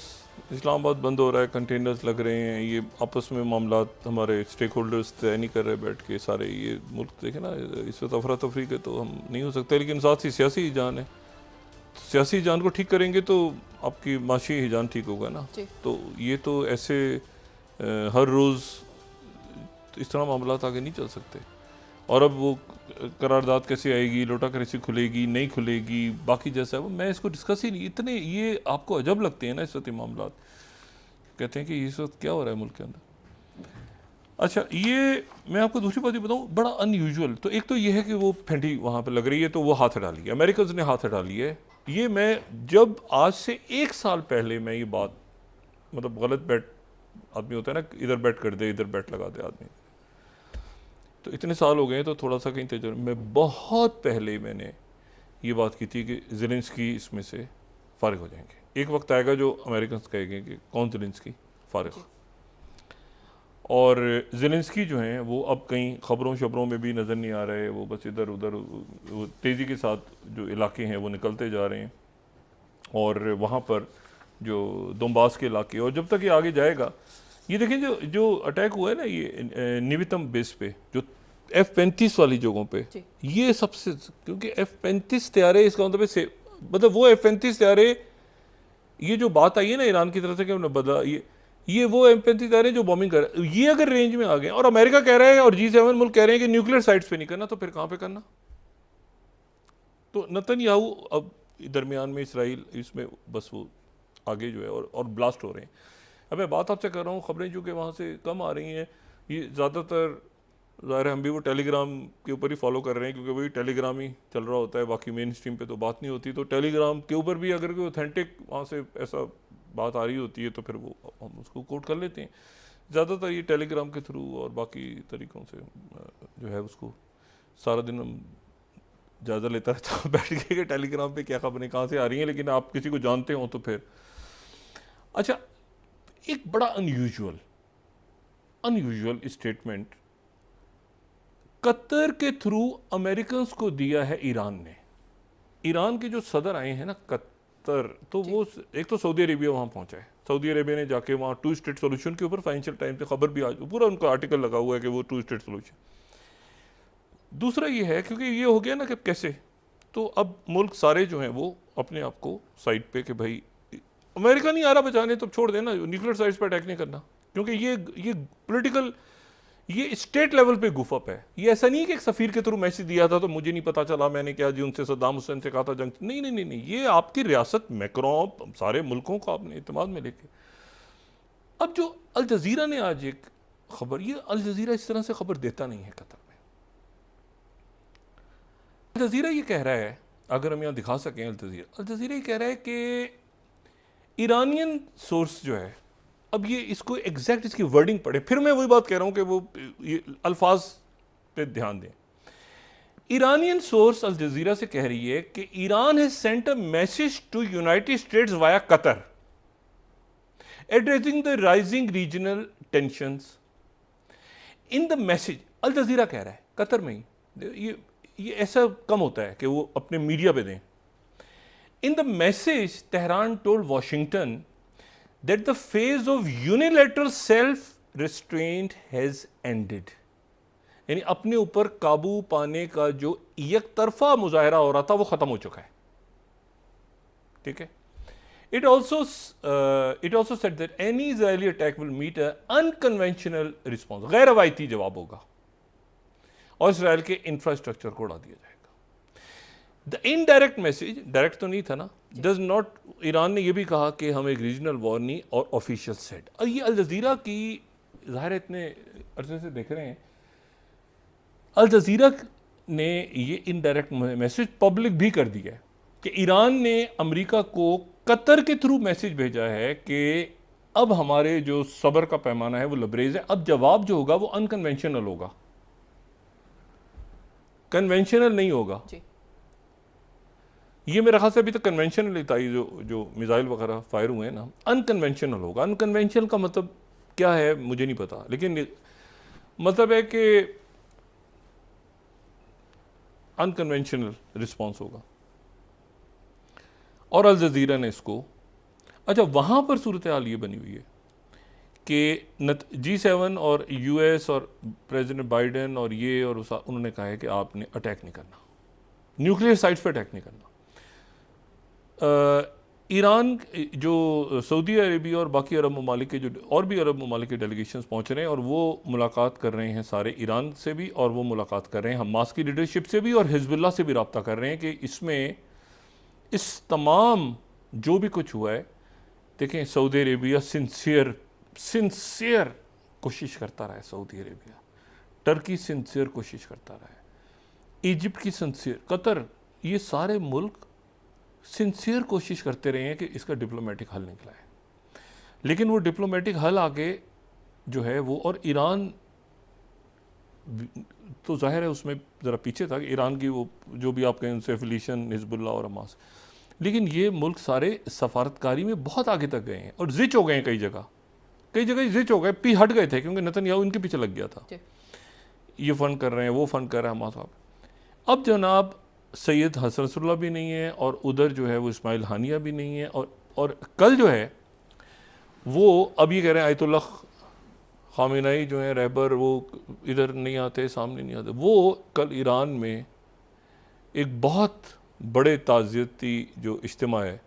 इस्लामाबाद बंद हो रहा है, कंटेनर्स लग रहे हैं, ये आपस में मामला हमारे स्टेक होल्डर्स तय नहीं कर रहे बैठ के सारे, ये मुल्क देखे ना इस वक्त अफरा तफरी के तो हम नहीं हो सकते, लेकिन साथ ही सियासी हिजान है, तो सियासी हिजान को ठीक करेंगे तो आपकी माशी हिजान ठीक होगा ना। तो ये तो ऐसे हर रोज़ इस तरह मामला आगे नहीं चल सकते। और अब वो करारदाद कैसे आएगी, लोटा कैसे खुलेगी, नहीं खुलेगी, बाकी जैसा है वो मैं इसको डिस्कस ही नहीं, इतने ये आपको अजब लगते हैं ना इस वक्त मामला, कहते हैं कि इस वक्त क्या हो रहा है मुल्क के अंदर। अच्छा, ये मैं आपको दूसरी बात ये बताऊँ, बड़ा अनयूजुअल, तो एक तो ये है कि वो फेंटी वहाँ पे लग रही है तो वो हाथ हटा लिया, अमेरिकन ने हाथ हटा लिया है। ये मैं जब आज से 1 साल पहले मैं ये बात, मतलब गलत बैट आदमी होता है ना, इधर बैट कर दे इधर बैट लगा दे आदमी, तो इतने साल हो गए तो थोड़ा सा कहीं तजुर्बा, मैं बहुत पहले मैंने ये बात की थी कि ज़ेलेंस्की इसमें से फारिग हो जाएंगे, एक वक्त आएगा जो अमेरिकन कहेंगे कि कौन ज़ेलेंस्की फारिग हो। और ज़ेलेंस्की जो हैं वो अब कहीं ख़बरों शबरों में भी नज़र नहीं आ रहे, वो बस इधर उधर तेज़ी के साथ जो इलाके हैं वो निकलते जा रहे हैं, और वहाँ पर जो दोम्बास के इलाके, और जब तक ये आगे जाएगा, ये देखें जो अटैक हुआ है ना ये निवितम बेस पे, जो F-35 वाली जगहों पे, ये सबसे, क्योंकि F-35 तैयारे इसका मतलब वो F-35 तैयारे, ये जो बात आई है ना ईरान की तरफ से कि उन्होंने बदला, ये वो F-35 तैयारे जो बॉम्बिंग कर रहे हैं, ये अगर रेंज में आ गए, और अमेरिका कह रहा है और G7 मुल्क कह रहे हैं कि न्यूक्लियर साइट्स पे नहीं करना, तो फिर कहाँ पे करना। तो नेतन्याहू अब दरमियान में इसराइल, इसमें बस वो आगे जो है और ब्लास्ट हो रहे हैं। अब मैं बात आपसे कर रहा हूँ, ख़बरें जो कि वहाँ से कम आ रही हैं, ये ज़्यादातर ज़ाहिर है हम भी वो टेलीग्राम के ऊपर ही फॉलो कर रहे हैं, क्योंकि वही टेलीग्राम ही चल रहा होता है, बाकी मेन स्ट्रीम पे तो बात नहीं होती। तो टेलीग्राम के ऊपर भी अगर कोई ऑथेंटिक वहाँ से ऐसा बात आ रही होती है तो फिर वो हम उसको कोट कर लेते हैं। ज़्यादातर ये टेलीग्राम के थ्रू और बाकी तरीक़ों से जो है उसको सारा दिन हम जायज़ा लेता रहता हूँ बैठ के कि टेलीग्राम पे क्या खबरें कहाँ से आ रही हैं, लेकिन आप किसी को जानते हो तो फिर। अच्छा, एक बड़ा अनयूजुअल स्टेटमेंट कतर के थ्रू अमेरिकन को दिया है ईरान ने। ईरान के जो सदर आए हैं ना कतर, तो वो एक तो सऊदी अरेबिया वहाँ पहुँचा है, सऊदी अरेबिया ने जाके वहाँ 2 स्टेट सोल्यूशन के ऊपर फाइनेंशियल टाइम्स से खबर भी आज पूरा उनका आर्टिकल लगा हुआ है कि वो 2 स्टेट सोल्यूशन। दूसरा ये है क्योंकि ये हो गया ना कि कैसे, तो अब मुल्क सारे जो हैं वो अपने आप को साइड पे कि भाई अमेरिका नहीं आ रहा बचाने तो छोड़ देना, न्यूक्लियर साइट्स पर अटैक नहीं करना, क्योंकि ये पॉलिटिकल, ये स्टेट लेवल पे गुफअप है। ये ऐसा नहीं है कि एक सफ़ीर के थ्रू मैसेज दिया था तो मुझे नहीं पता चला, मैंने क्या जी उनसे सद्दाम हुसैन से कहा था जंग, नहीं नहीं नहीं नहीं, ये आपकी रियासत मैक्रोन सारे मुल्कों को आपने इत्तेमाद में लेके। अब जो अल जज़ीरा ने आज एक खबर, ये अल जज़ीरा इस तरह से खबर देता नहीं है कतर में। अल जज़ीरा ये कह रहा है, अगर हम यहाँ दिखा सकें, अल जज़ीरा ये कह रहा है कि ईरानियन सोर्स जो है, अब ये इसको एग्जैक्ट इसकी वर्डिंग पढ़े, फिर मैं वही बात कह रहा हूँ कि वो ये अल्फाज पे ध्यान दें। ईरानियन सोर्स अल जज़ीरा से कह रही है कि Iran has sent a message to United States via Qatar addressing the rising regional tensions. In the message, Al Jazeera कह रहा है कतर में ही, ये ऐसा कम होता है कि वो अपने मीडिया पे दें। In the message, Tehran told Washington that the phase of unilateral self-restraint has ended. यानी अपने ऊपर काबू पाने का जो एक तरफा मुजाहरा हो रहा था वो खत्म हो चुका है, ठीक है। It also said that any Israeli attack will meet an unconventional response. गैर रवायती जवाब होगा और इसराइल के इंफ्रास्ट्रक्चर को उड़ा दिया जाएगा। द इनडायरेक्ट मैसेज, डायरेक्ट तो नहीं था ना, डज नॉट, ईरान ने यह भी कहा कि हम एक रीजनल वॉर नहीं, और ऑफिशियल सेट। और ये अल जज़ीरा की ज़ाहिर इतने अरसे से देख रहे हैं, अल जज़ीरा ने ये इनडायरेक्ट मैसेज पब्लिक भी कर दिया है कि ईरान ने अमेरिका को कतर के थ्रू मैसेज भेजा है कि अब हमारे जो सब्र का पैमाना है वो लबरेज है, अब जवाब जो होगा वो अनकन्वेंशनल होगा, कन्वेंशनल नहीं होगा। ये मेरे ख्याल से अभी तक कन्वेंशनल ही था, ये जो मिसाइल वगैरह फायर हुए हैं ना, अनकन्वेंशनल होगा। अनकन्वेंशनल का मतलब क्या है मुझे नहीं पता, लेकिन मतलब है कि अनकन्वेंशनल रिस्पॉन्स होगा। और अल जज़ीरा ने इसको, अच्छा, वहाँ पर सूरत हाल ये बनी हुई है कि G7 और US और प्रेसिडेंट बाइडेन और ये और उन्होंने कहा है कि आपने अटैक नहीं करना, न्यूक्लियर साइट्स पर अटैक नहीं करना। ईरान जो सऊदी अरेबिया और बाकी अरब ममालिक के जो और भी अरब ममालिक के डेलीगेशंस पहुँच रहे हैं और वो मुलाकात कर रहे हैं सारे ईरान से भी, और वो मुलाकात कर रहे हैं हमास की लीडरशिप से भी और हिजबुल्ला से भी रब्ता कर रहे हैं कि इसमें इस तमाम जो भी कुछ हुआ है, देखें सऊदी अरेबिया सिंसियर कोशिश करता रहा है, सऊदी अरेबिया, टर्की सिंसियर कोशिश करता रहा है, इजिप्ट की सिंसियर, कतर, ये सारे मुल्क सिंसियर कोशिश करते रहे हैं कि इसका डिप्लोमेटिक हल निकला है। लेकिन वो डिप्लोमेटिक हल आगे जो है वो, और ईरान तो जाहिर है उसमें ज़रा पीछे था, ईरान की वो जो भी आप कहें उनसे एफिलिएशन हिजबुल्लाह और हमास, लेकिन ये मुल्क सारे सफारतकारी में बहुत आगे तक गए हैं और जिच हो गए हैं कई जगह जिच हो गए, हट गए थे क्योंकि नेतन्याहू इनके पीछे लग गया था, ये फ़ंड कर रहे हैं, वो फ़ंड कर रहे हैं हमास साहब। अब जनाब सैयद हसन नसरुल्लाह भी नहीं है और उधर जो है वो इस्माइल हानिया भी नहीं है, और कल जो है वो अब ये कह रहे हैं आयतुल्लाह खामेनेई जो है रहबर वो इधर नहीं आते, सामने नहीं आते। वो कल ईरान में एक बहुत बड़े ताज़ियती जो इज्तिमा है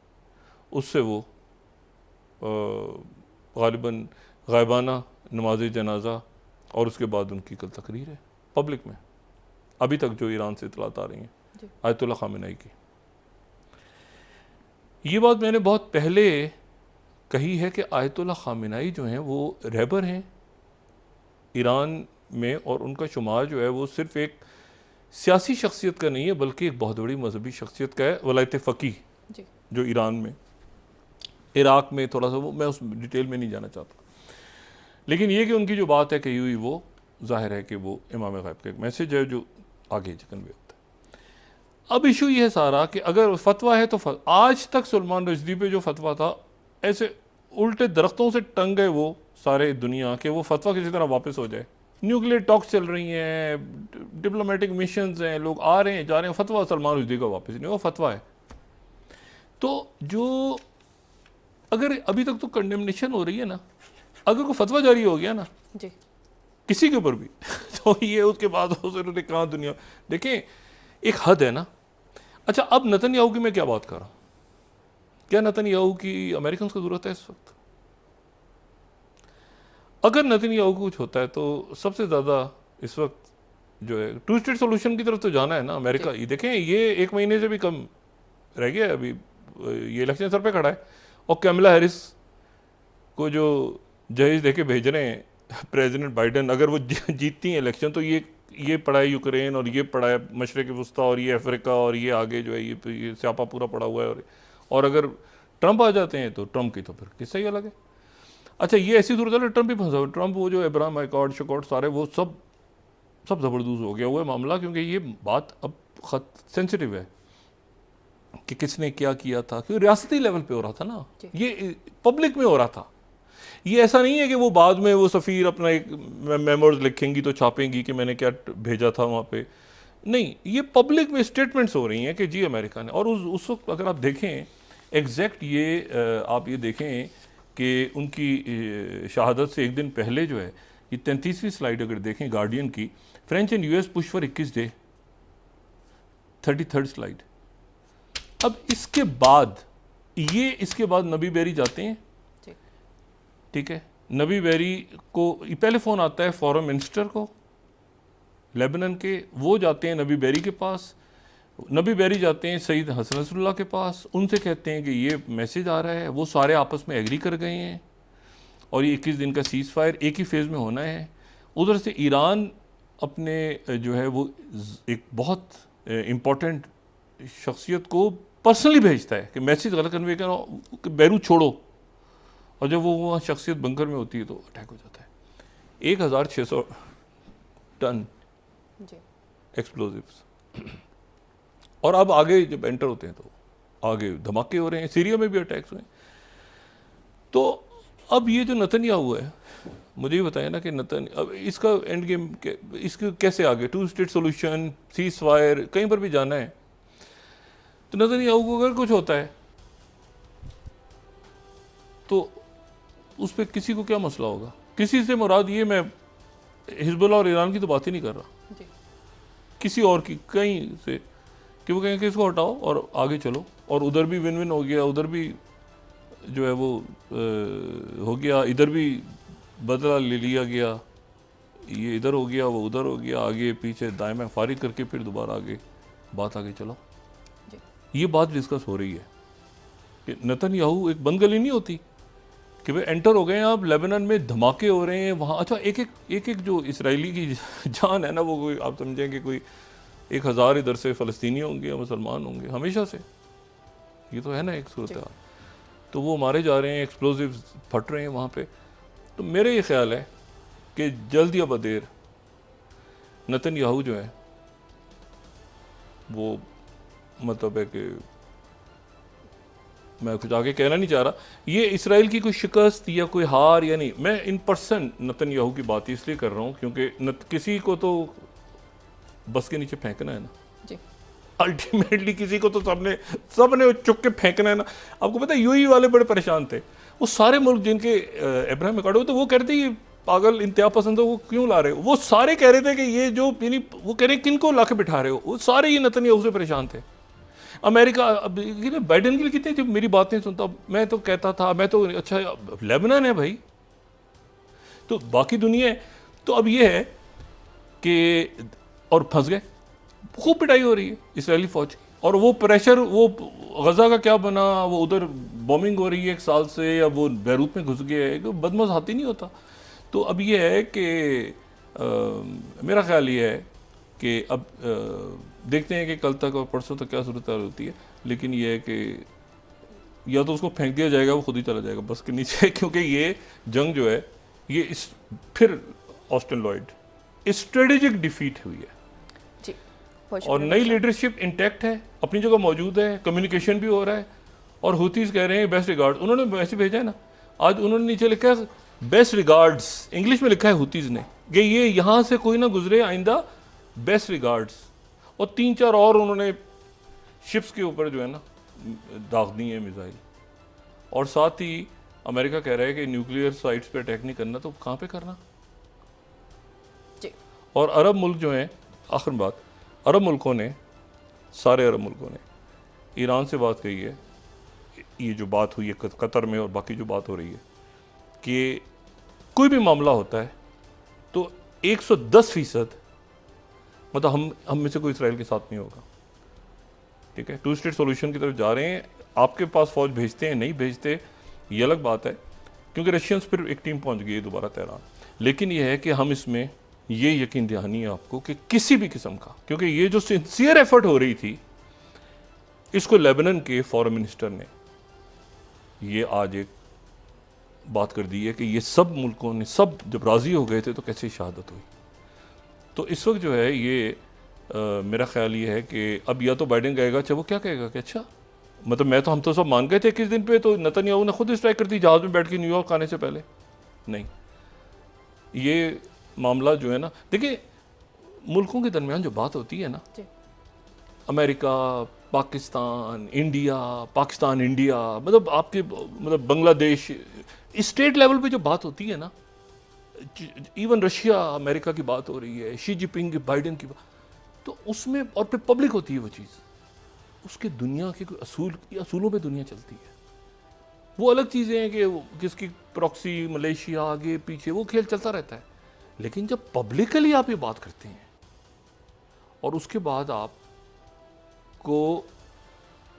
उससे वो गालिबन गायबाना नमाज जनाजा और उसके बाद उनकी कल तकरीर है पब्लिक में, अभी तक जो ईरान से इतलात आ रही हैं आयतुल्लाह खामेनेई की। ये बात मैंने बहुत पहले कही है कि आयतुल्लाह खामेनेई जो हैं वो रहबर हैं ईरान में, और उनका शुमार जो है वो सिर्फ एक सियासी शख्सियत का नहीं है बल्कि एक बहुत बड़ी मजहबी शख्सियत का है, वलायत फ़क़ीह जो ईरान में, इराक़ में थोड़ा सा, वो मैं उस डिटेल में नहीं जाना चाहता, लेकिन ये कि उनकी जो बात है कही हुई वो जाहिर है कि वो इमाम ग़ैब का एक मैसेज है जो आगे कन्वे होता है। अब इशू ये है सारा कि अगर फतवा है तो आज तक सलमान रश्दी पे जो फतवा था ऐसे उल्टे दरख्तों से टंग गए वो सारे दुनिया के, वो फतवा किसी तरह वापस हो जाए। न्यूक्लियर टॉक्स चल रही हैं, डिप्लोमेटिक मिशंस हैं, लोग आ रहे हैं जा रहे हैं, फतवा सलमान रश्दी का वापस नहीं, वो फतवा है। तो जो अगर अभी तक तो कंडेमनेशन हो रही है ना, अगर कोई फतवा जारी हो गया ना जी किसी के ऊपर भी तो ये उसके बाद उन्होंने कहाँ दुनिया, देखें एक हद है ना। अच्छा, अब नेतन्याहू की मैं क्या बात कर रहा हूँ, क्या नेतन्याहू की अमेरिकन को ज़रूरत है इस वक्त? अगर नेतन्याहू को कुछ होता है तो सबसे ज़्यादा इस वक्त जो है टू स्टेट सोल्यूशन की तरफ तो जाना है ना अमेरिका। ये देखें ये 1 महीने से भी कम रह गया है, अभी ये इलेक्शन सर पे खड़ा है और कैमला हैरिस को जो जहेज दे के भेज रहे हैं प्रेसिडेंट बाइडेन, अगर वो जीतती हैं इलेक्शन तो ये पड़ा है यूक्रेन और ये पड़ा है मशरक़ वस्ता और ये अफ्रीका और ये आगे जो है ये स्यापा पूरा पड़ा हुआ है, और अगर ट्रंप आ जाते हैं तो ट्रंप की तो फिर किस्सा ही अलग है। अच्छा, ये ऐसी सूरत है ट्रंप ही फंसा हुआ, ट्रंप वो जो अब्राहम अकॉर्ड शकॉर्ड सारे वो सब ज़बरदस्त हो गया हुआ है मामला, क्योंकि ये बात अब सेंसिटिव है कि किसने क्या किया था, क्योंकि रियासती लेवल पे हो रहा था ना, ये पब्लिक में हो रहा था। ये ऐसा नहीं है कि वो बाद में वो सफ़ीर अपना एक मेमोर्स लिखेंगी तो छापेंगी कि मैंने क्या भेजा था वहाँ पे, नहीं, ये पब्लिक में स्टेटमेंट्स हो रही हैं कि जी अमेरिका ने। और उस वक्त अगर आप देखें एग्जैक्ट ये आप ये देखें कि उनकी शहादत से एक दिन पहले जो है ये 33वीं स्लाइड अगर देखें गार्डियन की, French and US push for 21 day, 33rd slide. अब इसके बाद नबी बेरी जाते हैं, ठीक है, नबी बेरी को पहले फ़ोन आता है फॉरेन मिनिस्टर को लेबनान के, वो जाते हैं नबी बेरी के पास, नबी बेरी जाते हैं सईद हसन नसरुल्लाह के पास, उनसे कहते हैं कि ये मैसेज आ रहा है, वो सारे आपस में एग्री कर गए हैं और ये 21 दिन का सीज़ फायर एक ही फेज़ में होना है। उधर से ईरान अपने जो है वो एक बहुत इम्पोर्टेंट शख्सियत को पर्सनली भेजता है कि मैसेज गलत कन्वे करो कि बैरूत छोड़ो, और जब वो वहाँ शख्सियत बंकर में होती है तो अटैक हो जाता है। 1600 टन एक्सप्लोजिव्स, और अब आगे जब एंटर होते हैं तो आगे धमाके हो रहे हैं, सीरिया में भी अटैक्स हुए हैं। तो अब ये जो नेतन्याहू है, मुझे ये बताया ना कि अब इसका एंड गेम इसके कैसे आगे, two state solution, cease fire, कहीं पर भी जाना है तो नेतन्याहू को अगर कुछ होता है तो उस पर किसी को क्या मसला होगा? किसी से मुराद ये, मैं हिजबुल्लाह और ईरान की तो बात ही नहीं कर रहा, जी। किसी और की कहीं से, कि वो कहें कि इसको हटाओ और आगे चलो, और उधर भी विन विन हो गया, उधर भी जो है वो हो गया, इधर भी बदला ले लिया गया, ये इधर हो गया, वो उधर हो गया, आगे पीछे दाएं बाएं फारिग करके फिर दोबारा आगे बात आगे चलाओ। ये बात डिस्कस हो रही है कि नेतन्याहू, एक बंद गली नहीं होती कि भाई एंटर हो गए हैं आप, लेबनान में धमाके हो रहे हैं वहाँ, अच्छा एक एक जो इसराइली की जान है ना, वो कोई आप समझेंगे कोई 1000 इधर से फ़लस्तीनी होंगे या मुसलमान होंगे, हमेशा से ये तो है ना एक सूरत हाल। तो वो मारे जा रहे हैं, एक्सप्लोजिव फट रहे हैं वहाँ पे। तो मेरे ये ख्याल है कि जल्द या बदेर नेतन्याहू जो है वो, मतलब है कि मैं कुछ आगे कहना नहीं चाह रहा, ये इसराइल की कोई शिकस्त या कोई हार या नहीं, मैं इन पर्सन नेतन्याहू की बात इसलिए कर रहा हूँ क्योंकि किसी को तो बस के नीचे फेंकना है ना जी। अल्टीमेटली किसी को तो सबने चुक के फेंकना है ना। आपको पता है यूएई वाले बड़े परेशान थे, वो सारे मुल्क जिनके अब्राहम अकॉर्ड हो, तो वो कहते हैं पागल इंतहा पसंद हो, वो क्यों ला रहे हो, वो सारे कह रहे थे कि ये जो यानी वो कह रहे हैं किनको ला के बिठा रहे हो, वो सारे ये नेतन्याहू से परेशान थे। अमेरिका, अब बाइडेन के लिए कितने जब मेरी बात नहीं सुनता, मैं तो कहता था, मैं तो अच्छा लेबनान है भाई, तो बाकी दुनिया है। तो अब ये है कि और फंस गए, खूब पिटाई हो रही है इसराइली फौज की, और वो प्रेशर, वो गजा का क्या बना, वो उधर बॉम्बिंग हो रही है 1 साल से, या वो बैरूत में घुस गया है, बदमज़ हाथी नहीं होता। तो अब ये है कि मेरा ख्याल ये है कि अब देखते हैं कि कल तक और परसों तक क्या सूरत होती है, लेकिन ये है कि या तो उसको फेंक दिया जाएगा, वो खुद ही चला जाएगा बस के नीचे, क्योंकि ये जंग जो है ये फिर ऑस्टिन लॉयड स्ट्रेटेजिक डिफीट हुई है जी। और नई लीडरशिप इंटैक्ट है, अपनी जगह मौजूद है, कम्युनिकेशन भी हो रहा है, और हुतीज कह रहे हैं बेस्ट रिगार्ड्स, उन्होंने मैसेज भेजा है ना, आज उन्होंने नीचे लिखा है बेस्ट रिगार्ड्स, इंग्लिश में लिखा है हुतीज ने, कि ये यहाँ से कोई ना गुजरे आइंदा, बेस्ट रिगार्ड्स, और 3-4 और उन्होंने शिप्स के ऊपर जो है ना दाग दी है मिसाइल, और साथ ही अमेरिका कह रहा है कि न्यूक्लियर साइट्स पे अटैक नहीं करना, तो कहाँ पे करना जी। और अरब मुल्क जो हैं, आखिर बात, अरब मुल्कों ने, सारे अरब मुल्कों ने ईरान से बात कही है, ये जो बात हुई है कतर में और बाकी जो बात हो रही है, कि कोई भी मामला होता है तो 110% मतलब हम में से कोई इसराइल के साथ नहीं होगा, ठीक है। 2 स्टेट सॉल्यूशन की तरफ जा रहे हैं, आपके पास फौज भेजते हैं नहीं भेजते ये अलग बात है, क्योंकि रशियंस फिर एक टीम पहुंच गई है दोबारा तेहरान, लेकिन ये है कि हम इसमें ये यकीन दिलानी है आपको कि किसी भी किस्म का, क्योंकि ये जो सिंसियर एफर्ट हो रही थी, इसको लेबनान के फॉरेन मिनिस्टर ने ये आज एक बात कर दी है कि ये सब मुल्कों ने सब जब राजी हो गए थे तो कैसे शहादत हुई। तो इस वक्त जो है ये मेरा ख्याल ये है कि अब या तो बाइडेन कहेगा, अच्छा वो क्या कहेगा कि अच्छा मतलब मैं तो, हम तो सब मान गए थे 21 दिन पे, तो नेतन्याहू ने खुद स्ट्राइक कर दी जहाज में बैठ के न्यूयॉर्क आने से पहले। नहीं, ये मामला जो है ना, देखिए मुल्कों के दरमियान जो बात होती है ना, America Pakistan India, Pakistan India, मतलब आपके मतलब बांग्लादेश, स्टेट लेवल पे जो बात होती है ना, इवन रशिया अमेरिका की बात हो रही है, शी जिनपिंग की बाइडेन की बात, तो उसमें और फिर पब्लिक होती है वो चीज़, उसके दुनिया के कोई असूलों पे दुनिया चलती है। वो अलग चीज़ें हैं कि किसकी प्रॉक्सी, मलेशिया आगे पीछे, वो खेल चलता रहता है, लेकिन जब पब्लिकली आप ये बात करते हैं और उसके बाद आपको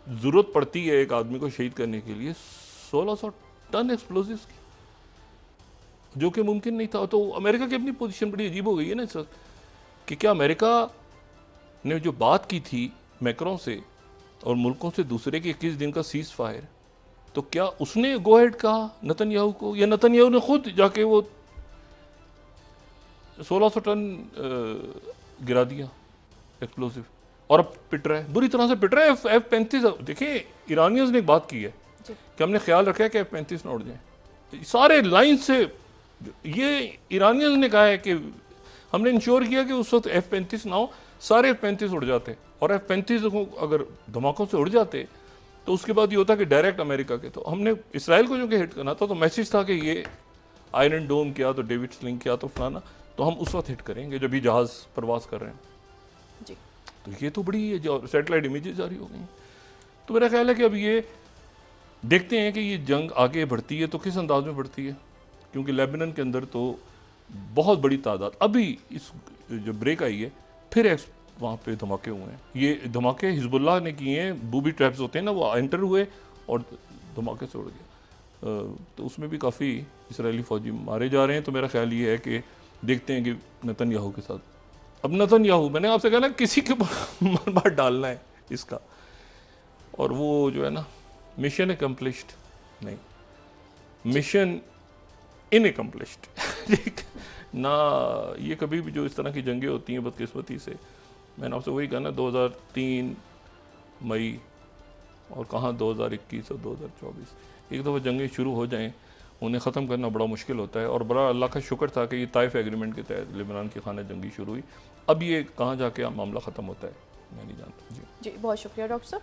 ज़रूरत पड़ती है एक आदमी को शहीद करने के लिए 1600 टन एक्सप्लोजिव्स की, जो कि मुमकिन नहीं था। तो अमेरिका की अपनी पोजीशन बड़ी अजीब हो गई है ना इस वक्त, कि क्या अमेरिका ने जो बात की थी मैक्रों से और मुल्कों से दूसरे के 21 दिन का सीज फायर, तो क्या उसने गो हेड कहा नेतन्याहू को, या नेतन्याहू ने खुद जाके वो 1600 टन गिरा दिया एक्सप्लोसिव, और अब पिट रहा है, बुरी तरह से पिट रहा है। F-35, देखिए ईरानियंस ने एक बात की है कि हमने ख्याल रखा है कि F-35 ना उड़ जाए, सारे लाइन से ये ईरानियंस ने कहा है कि हमने इंश्योर किया कि उस वक्त F-35 ना हो, सारे F-35 उड़ जाते, और F-35 को अगर धमाकों से उड़ जाते तो उसके बाद ये होता कि डायरेक्ट अमेरिका के, तो हमने इसराइल को जो कि हिट करना था, तो मैसेज था कि ये आयरन डोम किया तो डेविड स्लिंग किया तो फलाना, तो हम उस वक्त हिट करेंगे जब ये जहाज़ प्रवास कर रहे हैं। जी तो ये तो बड़ी जो सैटेलाइट इमेजेस जारी हो गई। तो मेरा ख्याल है कि अब ये देखते हैं कि ये जंग आगे बढ़ती है तो किस अंदाज में बढ़ती है, क्योंकि लेबनान के अंदर तो बहुत बड़ी तादाद, अभी इस जो ब्रेक आई है फिर वहाँ पे धमाके हुए हैं। ये धमाके हिजबुल्लाह ने किए हैं, बूबी ट्रैप्स होते हैं ना, वो एंटर हुए और धमाके से उड़ गया। तो उसमें भी काफ़ी इसराइली फ़ौजी मारे जा रहे हैं। तो मेरा ख्याल ये है कि देखते हैं कि नेतन्याहू के साथ, अब नेतन्याहू, मैंने आपसे कहा ना किसी के ऊपर मार डालना है इसका, और वो जो है ना मिशन एकम्प्लिश्ड नहीं, मिशन इनएकम्प्लिश्ड ठीक ना। ये कभी भी जो इस तरह की जंगें होती हैं बदकिस्मती से, मैंने आपसे वही कहा ना, 2003 मई और कहाँ 2021 और 2024, एक दफ़ा जंगें शुरू हो जाएं उन्हें ख़त्म करना बड़ा मुश्किल होता है। और बड़ा अल्लाह का शुक्र था कि ये ताइफ एग्रीमेंट के तहत लेबनान की खाना जंगी शुरू हुई। अब ये कहाँ जाके मामला ख़त्म होता है मैं नहीं जानता। जी जी, बहुत शुक्रिया डॉक्टर साहब।